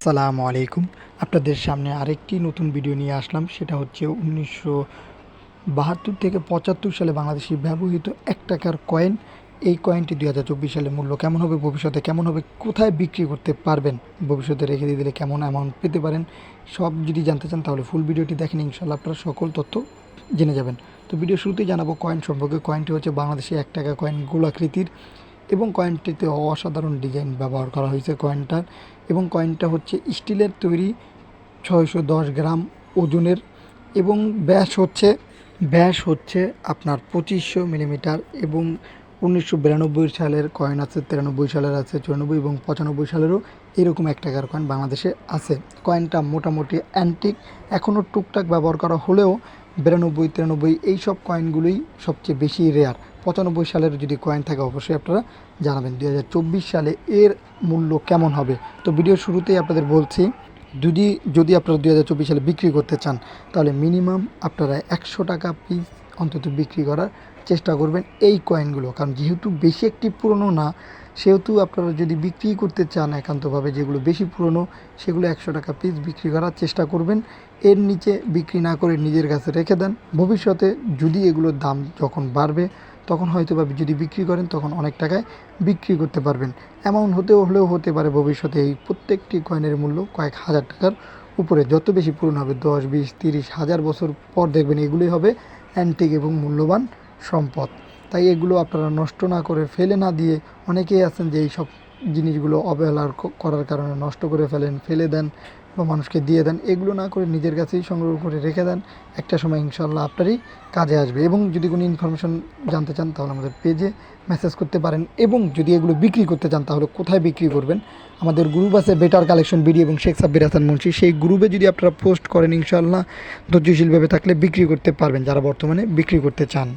আসসালামু আলাইকুম। আপনাদের সামনে আরেকটি নতুন ভিডিও নিয়ে আসলাম। সেটা হচ্ছে ১৯৭২ থেকে ৭৫ সালে বাংলাদেশে ব্যবহৃত ৳১ কয়েন। এই কয়েনটি ২০২৪ সালে মূল্য কেমন হবে, ভবিষ্যতে কেমন হবে, কোথায় বিক্রি করতে পারবেন, ভবিষ্যতে রেখে দিয়ে দিলে কেমন অ্যামাউন্ট পেতে পারেন, সব যদি জানতে চান তাহলে ফুল ভিডিওটি দেখেন। ইনশাআল্লাহ আপনারা সকল তথ্য জেনে যাবেন। তো ভিডিও শুরুতেই জানাবো কয়েন সম্পর্কে। কয়েনটি হচ্ছে বাংলাদেশে ৳১ কয়েন, গোলাকৃতির এবং কয়েনটিতে অসাধারণ ডিজাইন ব্যবহার করা হয়েছে কয়েনটার। এবং কয়েনটা হচ্ছে স্টিলের তৈরি, ৬১০ গ্রাম ওজনের এবং ব্যাস হচ্ছে আপনার ২৫০০ মিলিমিটার। এবং ১৯৯২ সালের কয়েন আছে, ৯৩ সালের আছে, ৯৪ এবং ৯৫ সালেরও এরকম ৳১ কয়েন বাংলাদেশে আছে। কয়েনটা মোটামুটি অ্যান্টিক, এখনও টুকটাক ব্যবহার করা হলেও ৯২, ৯৩ এইসব কয়েনগুলোই সবচেয়ে বেশি রেয়ার। ৯৫ সালের যদি কয়েন থাকে অবশ্যই আপনারা জানাবেন ২০২৪ সালে এর মূল্য কেমন হবে। তো ভিডিওর শুরুতেই আপনাদের বলছি, যদি আপনারা ২০২৪ সালে বিক্রি করতে চান তাহলে মিনিমাম আপনারা ৳১০০ পিস অন্তত বিক্রি করার চেষ্টা করবেন এই কয়েনগুলো। কারণ যেহেতু বেশি একটি পুরনো না, সেহেতু আপনারা যদি বিক্রি করতে চান একান্তভাবে, যেগুলো বেশি পুরনো সেগুলো ৳১০০ পিস বিক্রি করার চেষ্টা করবেন। এর নিচে বিক্রি না করে নিজের কাছে রেখে দেন। ভবিষ্যতে যদি এগুলোর দাম যখন বাড়বে তখন হয়তোবা যদি বিক্রি করেন তখন অনেক টাকায় বিক্রি করতে পারবেন। অ্যামাউন্ট হলেও হতে পারে ভবিষ্যতে এই প্রত্যেকটি কয়েনের মূল্য কয়েক হাজার টাকার উপরে। যত বেশি পুরনো হবে, ১০, ২০, ৩০ হাজার বছর পর দেখবেন এগুলোই হবে অ্যান্টিক এবং মূল্যবান সম্পদ। তাই এগুলো আপনারা নষ্ট না করে, ফেলে না দিয়ে, অনেকেই আছেন যে এই সব জিনিসগুলো অবহেলার করার কারণে নষ্ট করে ফেলে দেন বা মানুষকে দিয়ে দেন। এগুলো না করে নিজের কাছেই সংগ্রহ করে রেখে দেন, একটা সময় ইনশাআল্লাহ আপনারই কাজে আসবে। এবং যদি কোনো ইনফরমেশন জানতে চান তাহলে আমাদের পেজে মেসেজ করতে পারেন। এবং যদি এগুলো বিক্রি করতে চান তাহলে কোথায় বিক্রি করবেন, আমাদের গ্রুপ আছে বেটার কালেকশন বিডি এবং শেখ সাব্বির হাসান মুন্সি, সেই গ্রুপে যদি আপনারা পোস্ট করেন ইনশাআল্লাহ ধৈর্যশীলভাবে থাকলে বিক্রি করতে পারবেন, যারা বর্তমানে বিক্রি করতে চান।